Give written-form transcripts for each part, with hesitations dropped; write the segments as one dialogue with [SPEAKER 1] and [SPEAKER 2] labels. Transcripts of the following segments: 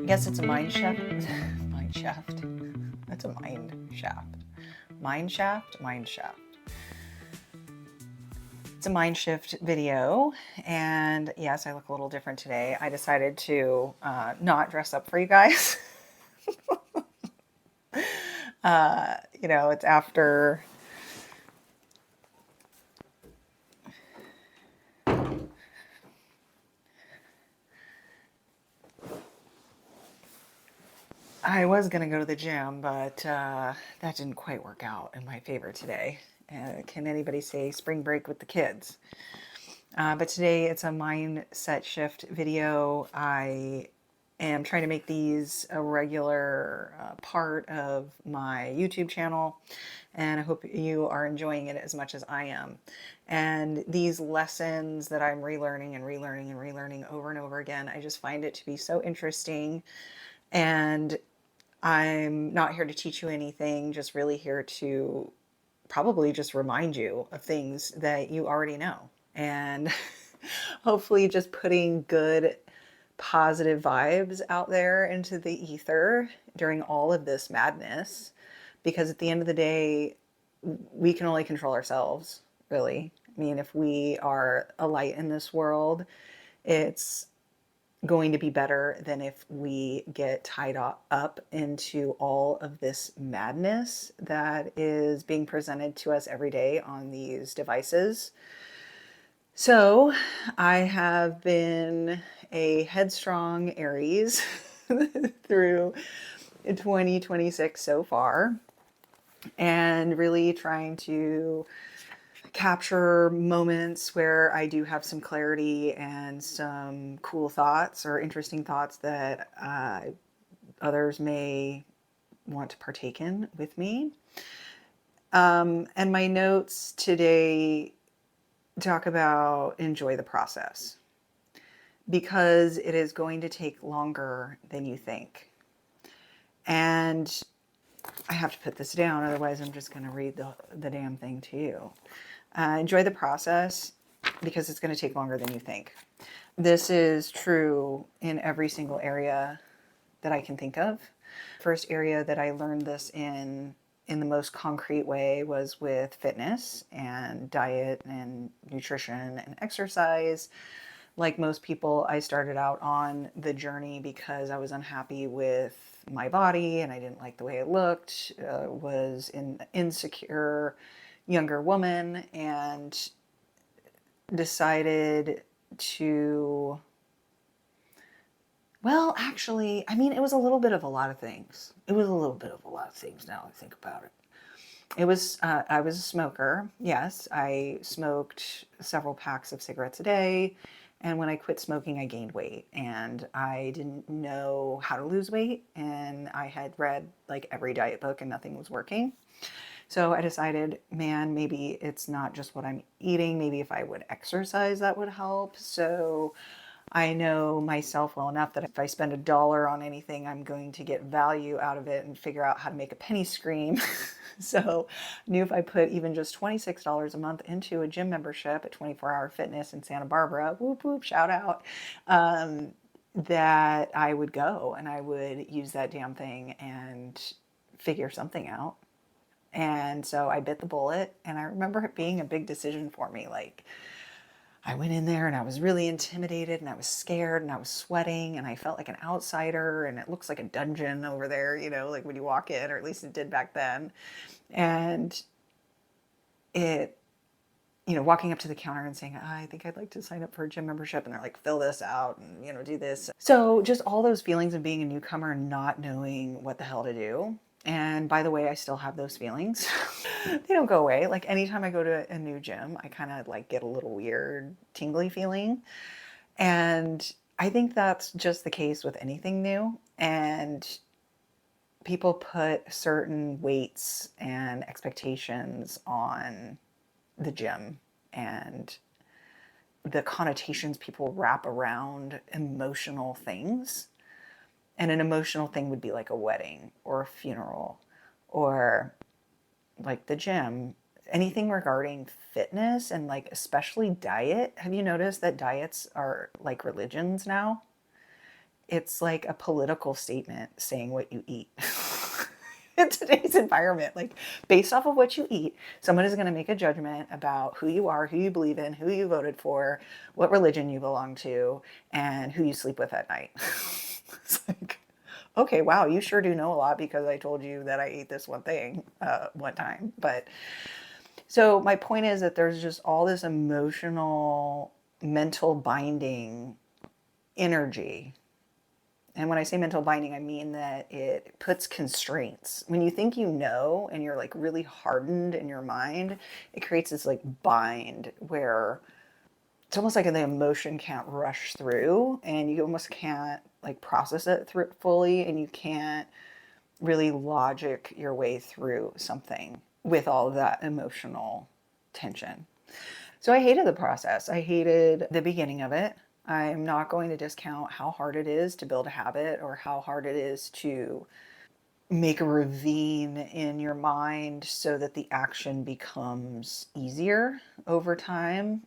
[SPEAKER 1] I guess it's a mine shaft. Mine shaft. That's a mine shaft. Mine shaft? Mine shaft. It's a mind shift video, and yes, I look a little different today. I decided to not dress up for you guys. It's after I was going to go to the gym, but that didn't quite work out in my favor today. Can anybody say spring break with the kids? But today it's a mindset shift video. I am trying to make these a regular part of my YouTube channel, and I hope you are enjoying it as much as I am. And these lessons that I'm relearning and relearning and relearning over and over again, I just find it to be so interesting. And I'm not here to teach you anything, just really here to probably just remind you of things that you already know. And hopefully just putting good, positive vibes out there into the ether during all of this madness. Because at the end of the day, we can only control ourselves, really. I mean, if we are a light in this world, it's going to be better than if we get tied up into all of this madness that is being presented to us every day on these devices. So I have been a headstrong Aries through 2026 so far, and really trying to capture moments where I do have some clarity and some cool thoughts or interesting thoughts that others may want to partake in with me. And my notes today talk about enjoy the process, because it is going to take longer than you think. And I have to put this down, otherwise I'm just going to read the damn thing to you. Enjoy the process, because it's going to take longer than you think. This is true in every single area that I can think of. First area that I learned this in the most concrete way was with fitness and diet and nutrition and exercise. Like most people, I started out on the journey because I was unhappy with my body and I didn't like the way it looked, was an insecure younger woman, and decided to, well, actually, I mean, it was a little bit of a lot of things. It was a little bit of a lot of things now I think about it. It was, I was a smoker. Yes, I smoked several packs of cigarettes a day. And when I quit smoking, I gained weight, and I didn't know how to lose weight. And I had read like every diet book and nothing was working. So I decided, man, maybe it's not just what I'm eating. Maybe if I would exercise, that would help. So I know myself well enough that if I spend $1 on anything, I'm going to get value out of it and figure out how to make a penny scream. So I knew if I put even just $26 a month into a gym membership at 24 Hour Fitness in Santa Barbara, whoop, whoop, shout out, that I would go and I would use that damn thing and figure something out. And so I bit the bullet, and I remember it being a big decision for me. Like, I went in there and I was really intimidated and I was scared and I was sweating and I felt like an outsider, and it looks like a dungeon over there, like when you walk in, or at least it did back then. And it, walking up to the counter and saying, I think I'd like to sign up for a gym membership. And they're like, fill this out and, do this. So just all those feelings of being a newcomer and not knowing what the hell to do. And by the way, I still have those feelings. They don't go away. Like anytime I go to a new gym, I kind of like get a little weird tingly feeling. And I think that's just the case with anything new. And people put certain weights and expectations on the gym and the connotations people wrap around emotional things. And an emotional thing would be like a wedding or a funeral or like the gym, anything regarding fitness and like especially diet. Have you noticed that diets are like religions now? it's like a political statement saying what you eat. In today's environment, like based off of what you eat, someone is going to make a judgment about who you are, who you believe in, who you voted for, what religion you belong to, and who you sleep with at night. It's like, okay, wow, you sure do know a lot because I told you that I ate this one thing one time. But so my point is that there's just all this emotional, mental binding energy. And when I say mental binding, I mean that it puts constraints. When you think you know and you're like really hardened in your mind, it creates this like bind where it's almost like the emotion can't rush through and you almost can't like process it through fully, and you can't really logic your way through something with all of that emotional tension. So I hated the process. I hated the beginning of it. I'm not going to discount how hard it is to build a habit or how hard it is to make a ravine in your mind so that the action becomes easier over time.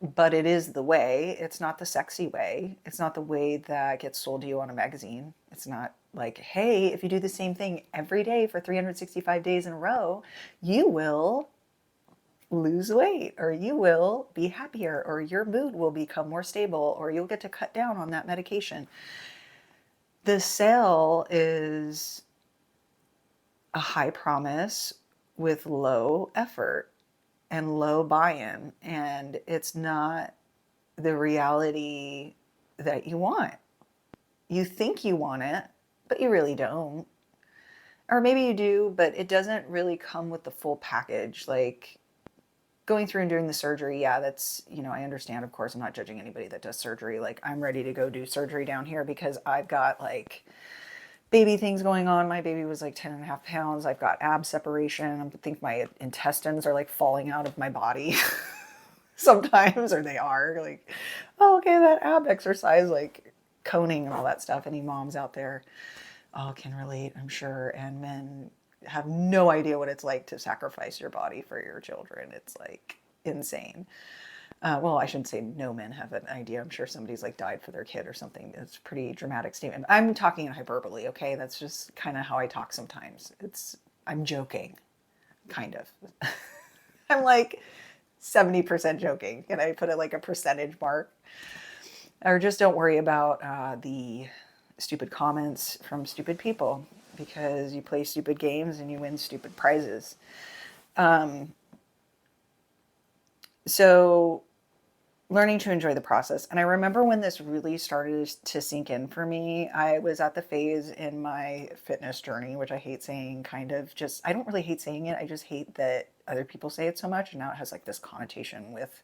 [SPEAKER 1] But it is the way. It's not the sexy way. It's not the way that gets sold to you on a magazine. It's not like, hey, if you do the same thing every day for 365 days in a row, you will lose weight, or you will be happier, or your mood will become more stable, or you'll get to cut down on that medication. The sale is a high promise with low effort and low buy-in, and it's not the reality that you want. You think you want it, but you really don't. Or maybe you do, but it doesn't really come with the full package. Like going through and doing the surgery, yeah, that's, I understand, of course, I'm not judging anybody that does surgery. Like, I'm ready to go do surgery down here because I've got like baby things going on. My baby was like 10 and a half pounds. I've got ab separation. I think my intestines are like falling out of my body sometimes, or they are like, oh, okay, that ab exercise, like coning and all that stuff. Any moms out there all can relate, I'm sure. And men have no idea what it's like to sacrifice your body for your children. It's like insane. Well, I shouldn't say no men have an idea. I'm sure somebody's like died for their kid or something. It's a pretty dramatic statement. I'm talking in hyperbole, okay? That's just kind of how I talk sometimes. I'm joking, kind of. I'm like 70% joking. Can I put it like a percentage mark? Or just don't worry about the stupid comments from stupid people, because you play stupid games and you win stupid prizes. So learning to enjoy the process. And I remember when this really started to sink in for me, I was at the phase in my fitness journey, which I hate saying, kind of just, I don't really hate saying it. I just hate that other people say it so much. And now it has like this connotation with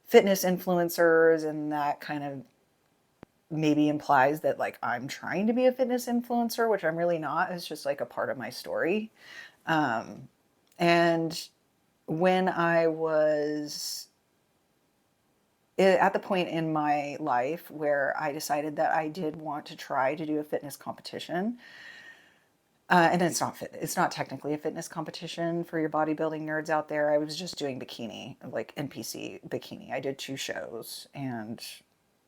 [SPEAKER 1] fitness influencers, and that kind of maybe implies that like I'm trying to be a fitness influencer, which I'm really not. It's just like a part of my story. And when I was at the point in my life where I decided that I did want to try to do a fitness competition, and it's not fit. It's not technically a fitness competition for your bodybuilding nerds out there. I was just doing bikini, like NPC bikini. I did 2 shows, and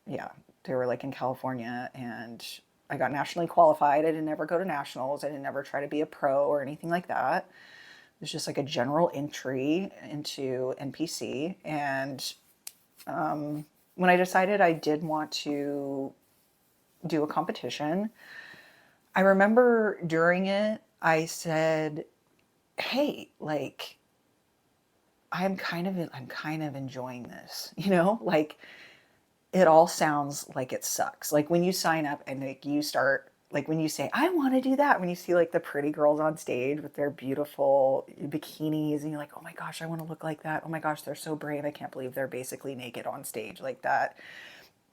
[SPEAKER 1] yeah, they were like in California, and I got nationally qualified. I didn't ever go to nationals. I didn't ever try to be a pro or anything like that. It was just like a general entry into NPC. And when I decided I did want to do a competition, I remember during it, I said, hey, like, I'm kind of enjoying this, like it all sounds like it sucks. Like when you sign up and like you start, like when you say, I want to do that, when you see like the pretty girls on stage with their beautiful bikinis and you're like, oh my gosh, I want to look like that. Oh my gosh, they're so brave. I can't believe they're basically naked on stage like that.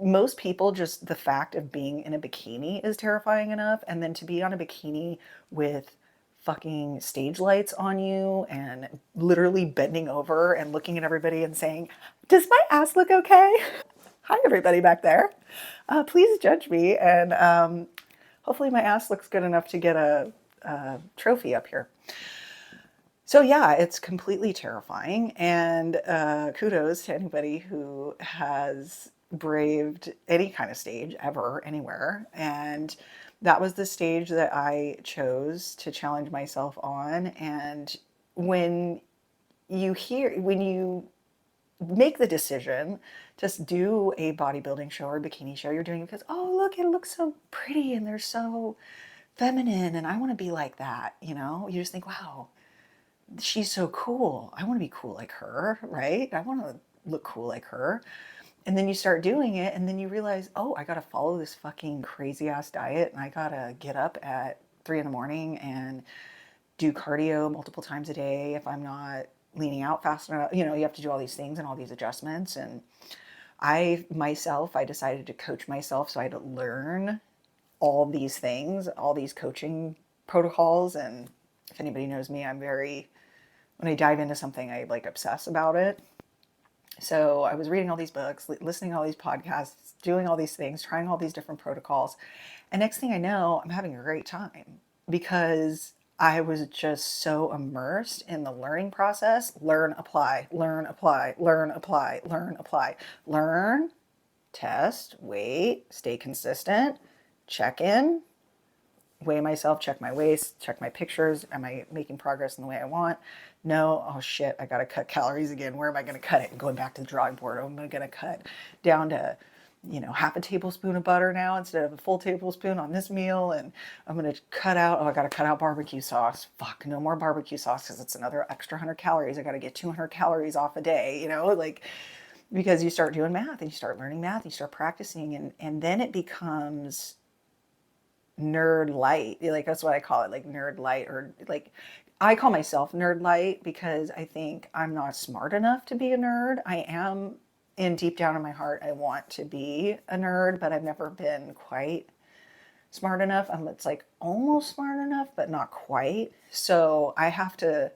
[SPEAKER 1] Most people, just the fact of being in a bikini is terrifying enough. And then to be on a bikini with fucking stage lights on you and literally bending over and looking at everybody and saying, does my ass look okay? Hi, everybody back there. Please judge me. And hopefully my ass looks good enough to get a trophy up here. So yeah, it's completely terrifying. And kudos to anybody who has braved any kind of stage ever, anywhere. And that was the stage that I chose to challenge myself on. And when when you make the decision to do a bodybuilding show or bikini show, you're doing it because, oh, look, it looks so pretty and they're so feminine and I want to be like that. You just think, wow, she's so cool. I want to be cool like her, right? I want to look cool like her. And then you start doing it, and then you realize, oh, I got to follow this fucking crazy ass diet, and I got to get up at 3 in the morning and do cardio multiple times a day if I'm not leaning out fast enough. You have to do all these things and all these adjustments. And I decided to coach myself. So I had to learn all these things, all these coaching protocols. And if anybody knows me, when I dive into something, I like obsess about it. So I was reading all these books, listening to all these podcasts, doing all these things, trying all these different protocols. And next thing I know, I'm having a great time because I was just so immersed in the learning process. Learn, apply, learn, apply, learn, apply, learn, apply, learn, test, wait, stay consistent, check in, weigh myself, check my waist, check my pictures. Am I making progress in the way I want? No. Oh shit, I got to cut calories again. Where am I going to cut it? Going back to the drawing board. I'm going to cut down to, half a tablespoon of butter now instead of a full tablespoon on this meal. And I'm going to cut out, I got to cut out barbecue sauce. Fuck, no more barbecue sauce because it's another extra 100 calories. I got to get 200 calories off a day, because you start doing math and you start learning math, you start practicing, and then it becomes nerd light. Like, that's what I call it, like nerd light, or like I call myself nerd light because I think I'm not smart enough to be a nerd. I am, in deep down in my heart, I want to be a nerd, but I've never been quite smart enough. It's like almost smart enough, but not quite. So I have to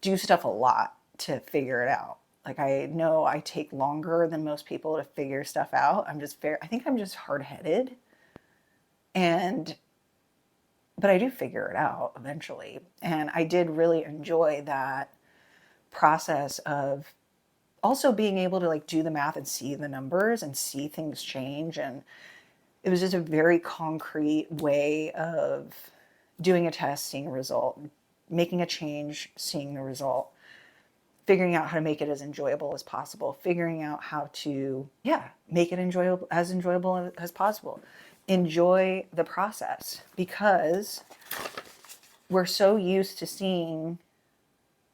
[SPEAKER 1] do stuff a lot to figure it out. Like, I know I take longer than most people to figure stuff out. I think I'm just hard-headed. And but I do figure it out eventually. And I did really enjoy that process of also being able to like do the math and see the numbers and see things change. And it was just a very concrete way of doing a test, seeing a result, making a change, seeing the result, figuring out how to make it as enjoyable as possible, figuring out how to, make it enjoyable as possible. Enjoy the process, because we're so used to seeing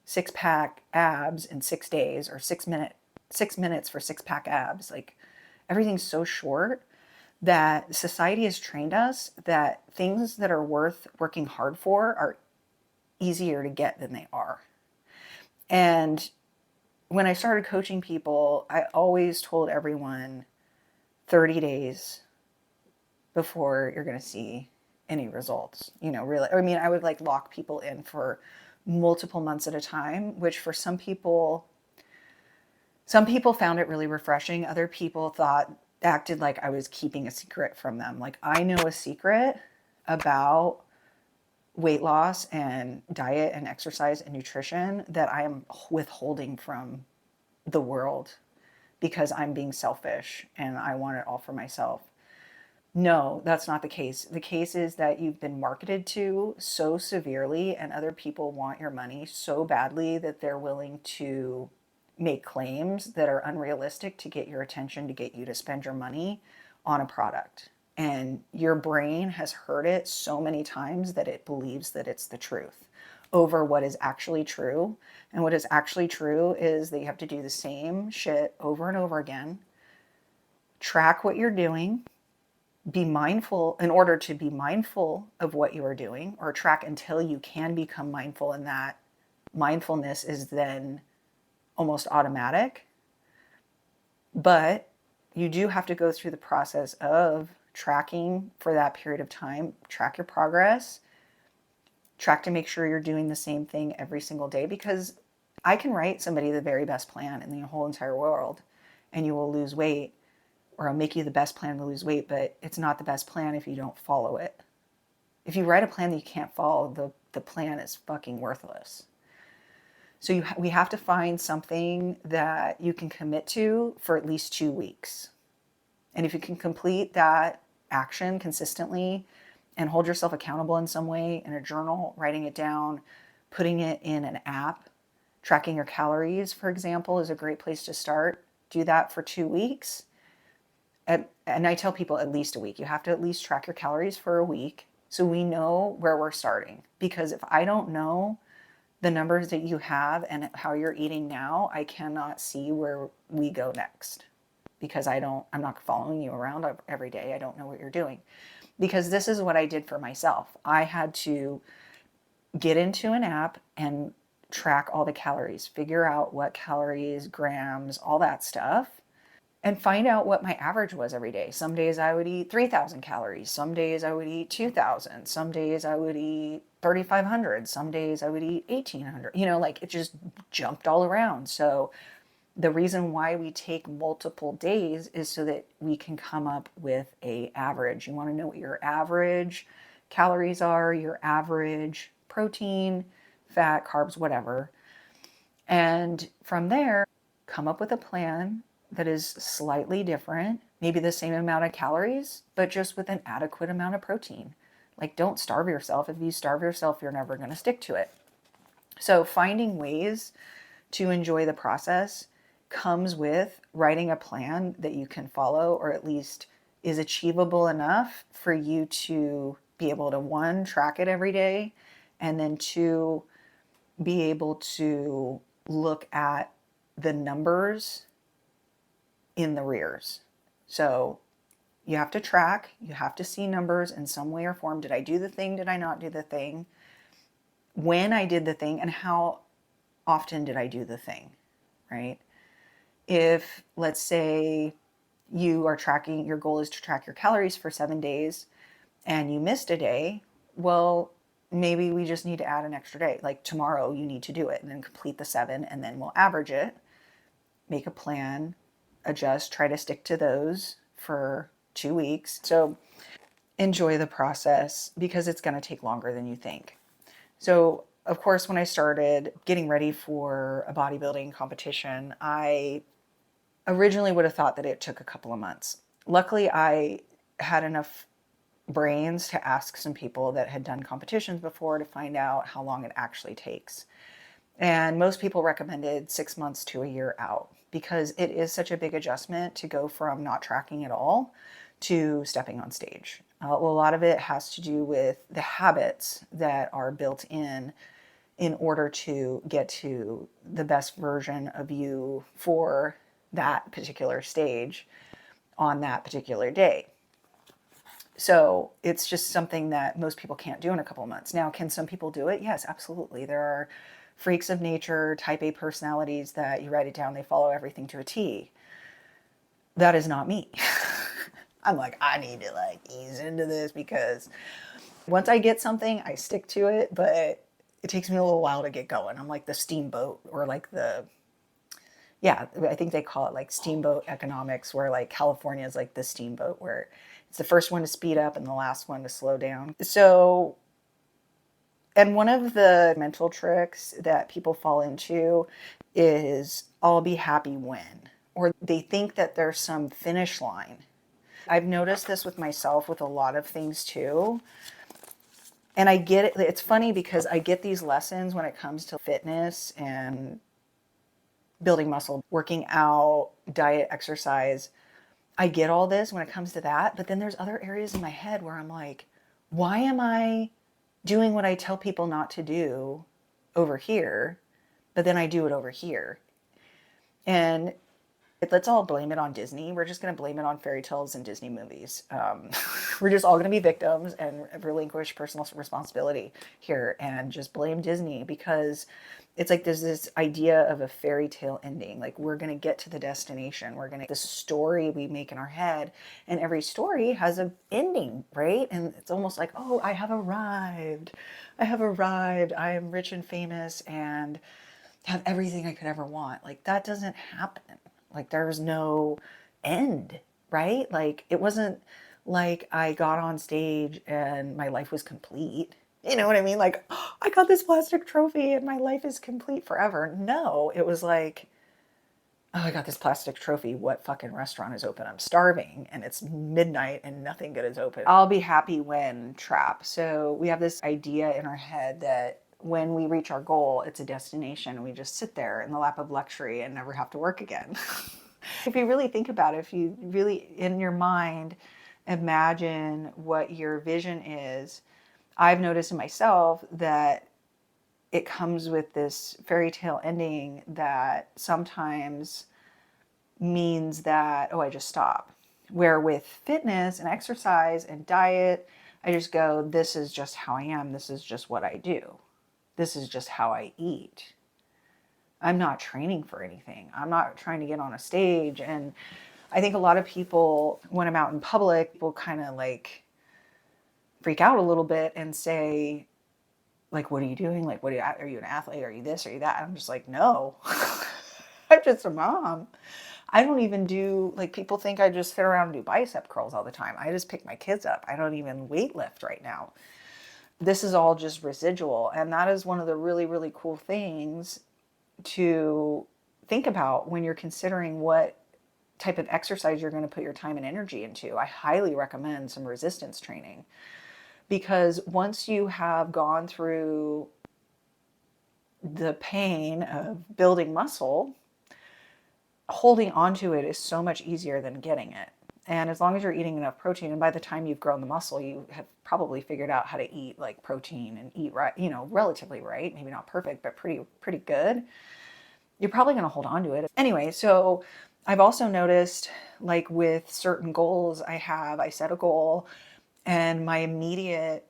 [SPEAKER 1] 6-pack abs in 6 days, or 6 minutes for 6-pack abs. Like, everything's so short that society has trained us that things that are worth working hard for are easier to get than they are. And when I started coaching people, I always told everyone 30 days before you're going to see any results. Really, I mean, I would like lock people in for multiple months at a time, which for some people found it really refreshing. Other people acted like I was keeping a secret from them. Like, I know a secret about weight loss and diet and exercise and nutrition that I am withholding from the world because I'm being selfish and I want it all for myself. No, that's not the case. The case is that you've been marketed to so severely, and other people want your money so badly that they're willing to make claims that are unrealistic to get your attention, to get you to spend your money on a product. And your brain has heard it so many times that it believes that it's the truth over what is actually true. And what is actually true is that you have to do the same shit over and over again, track what you're doing, be mindful in order to be mindful of what you are doing, or track until you can become mindful, and that mindfulness is then almost automatic. But you do have to go through the process of tracking for that period of time, track your progress, track to make sure you're doing the same thing every single day, because I can write somebody the very best plan in the whole entire world and you will lose weight, or I'll make you the best plan to lose weight, but it's not the best plan if you don't follow it. If you write a plan that you can't follow, the plan is fucking worthless. So we have to find something that you can commit to for at least 2 weeks. And if you can complete that action consistently and hold yourself accountable in some way, in a journal, writing it down, putting it in an app, tracking your calories, for example, is a great place to start. Do that for 2 weeks. And I tell people at least a week. You have to at least track your calories for a week so we know where we're starting. Because if I don't know the numbers that you have and how you're eating now, I cannot see where we go next, because I'm not following you around every day. I don't know what you're doing. Because this is what I did for myself. I had to get into an app and track all the calories, figure out what calories, grams, all that stuff, and find out what my average was every day. Some days I would eat 3,000 calories. Some days I would eat 2,000. Some days I would eat 3,500. Some days I would eat 1,800. Like it just jumped all around. So the reason why we take multiple days is so that we can come up with a average. You want to know what your average calories are, your average protein, fat, carbs, whatever. And from there, come up with a plan that is slightly different, maybe the same amount of calories, but just with an adequate amount of protein. Like, don't starve yourself. If you starve yourself, you're never going to stick to it. So finding ways to enjoy the process comes with writing a plan that you can follow, or at least is achievable enough for you to be able to, one, track it every day, and then two, be able to look at the numbers in the rears. So you have to track, you have to see numbers in some way or form. Did I do the thing? Did I not do the thing? When I did the thing, and how often did I do the thing, right? If, let's say, you are tracking, your goal is to track your calories for 7 days and you missed a day, well, maybe we just need to add an extra day. Like tomorrow you need to do it and then complete the 7, and then we'll average it, make a plan, adjust, try to stick to those for 2 weeks. So enjoy the process, because it's going to take longer than you think. So of course, when I started getting ready for a bodybuilding competition, I originally would have thought that it took a couple of months. Luckily, I had enough brains to ask some people that had done competitions before to find out how long it actually takes. And most people recommended 6 months to a year out, because it is such a big adjustment to go from not tracking at all to stepping on stage. Well, a lot of it has to do with the habits that are built in order to get to the best version of you for that particular stage on that particular day. So it's just something that most people can't do in a couple of months. Now, can some people do it? Yes, absolutely. There are freaks of nature, type A personalities that you write it down, they follow everything to a T. That is not me. I'm like, I need to ease into this, because once I get something, I stick to it, but it takes me a little while to get going. I'm like the steamboat, or yeah, I think they call it steamboat economics, where California is like the steamboat, where it's the first one to speed up and the last one to slow down. So, and one of the mental tricks that people fall into is, I'll be happy when, or they think that there's some finish line. I've noticed this with myself with a lot of things too. And I get it. It's funny because I get these lessons when it comes to fitness and building muscle, working out, diet, exercise. I get all this when it comes to that. But then there's other areas in my head where I'm like, why am I doing what I tell people not to do over here, but then I do it over here? And let's all blame it on Disney. We're just going to blame it on fairy tales and Disney movies. We're just all going to be victims and relinquish personal responsibility here and just blame Disney, because it's like there's this idea of a fairy tale ending. Like, we're going to get to the destination. We're going to, this story we make in our head, and every story has an ending, right? And it's almost like, oh, I have arrived. I have arrived. I am rich and famous and have everything I could ever want. Like, that doesn't happen. Like, there's no end, right? Like, it wasn't like I got on stage and my life was complete. You know what I mean? Like, oh, I got this plastic trophy and my life is complete forever. No, it was like, oh, I got this plastic trophy. What fucking restaurant is open? I'm starving and it's midnight and nothing good is open. I'll be happy when trap. So we have this idea in our head that when we reach our goal, it's a destination and we just sit there in the lap of luxury and never have to work again. If you really think about it, if you really in your mind imagine what your vision is, I've noticed in myself that it comes with this fairy tale ending that sometimes means that, oh, I just stop. Where with fitness and exercise and diet, I just go, this is just how I am. This is just what I do. This is just how I eat. I'm not training for anything. I'm not trying to get on a stage. And I think a lot of people, when I'm out in public, will kind of like freak out a little bit and say, like, what are you doing? Like, are you an athlete? Are you this? Are you that? And I'm just like, no, I'm just a mom. I don't even do, like, people think I just sit around and do bicep curls all the time. I just pick my kids up. I don't even weight lift right now. This is all just residual. And that is one of the really, really cool things to think about when you're considering what type of exercise you're going to put your time and energy into. I highly recommend some resistance training because once you have gone through the pain of building muscle, holding onto it is so much easier than getting it. And as long as you're eating enough protein, and by the time you've grown the muscle, you have probably figured out how to eat like protein and eat right, you know, relatively right, maybe not perfect, but pretty good. You're probably going to hold on to it. Anyway, so I've also noticed like with certain goals I set a goal and my immediate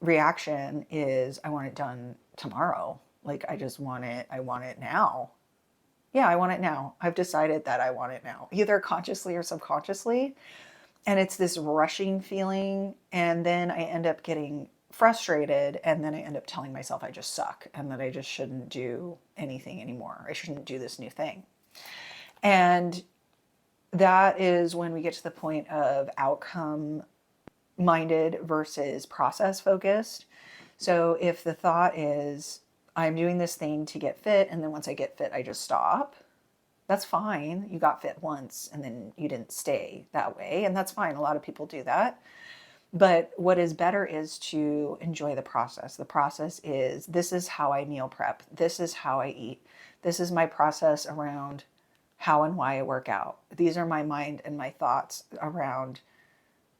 [SPEAKER 1] reaction is I want it done tomorrow. Like I want it now. Yeah, I want it now. I've decided that I want it now, either consciously or subconsciously. And it's this rushing feeling. And then I end up getting frustrated. And then I end up telling myself I just suck and that I just shouldn't do anything anymore. I shouldn't do this new thing. And that is when we get to the point of outcome minded versus process focused. So if the thought is, I'm doing this thing to get fit, and then once I get fit, I just stop, that's fine. You got fit once and then you didn't stay that way, and that's fine. A lot of people do that. But what is better is to enjoy the process. The process is, this is how I meal prep. This is how I eat. This is my process around how and why I work out. These are my mind and my thoughts around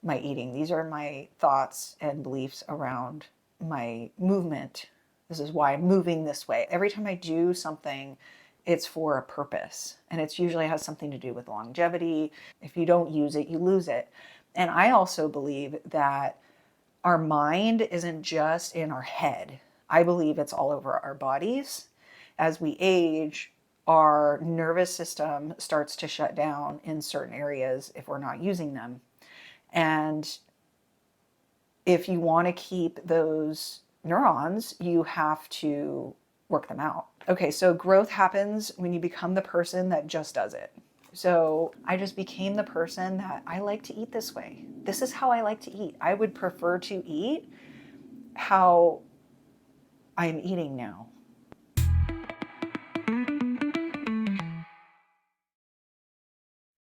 [SPEAKER 1] my eating. These are my thoughts and beliefs around my movement. This is why I'm moving this way. Every time I do something, it's for a purpose. And it usually has something to do with longevity. If you don't use it, you lose it. And I also believe that our mind isn't just in our head. I believe it's all over our bodies. As we age, our nervous system starts to shut down in certain areas if we're not using them. And if you want to keep those neurons, you have to work them out. Okay, so growth happens when you become the person that just does it. So I just became the person that I like to eat this way. This is how I like to eat. I would prefer to eat how I'm eating now.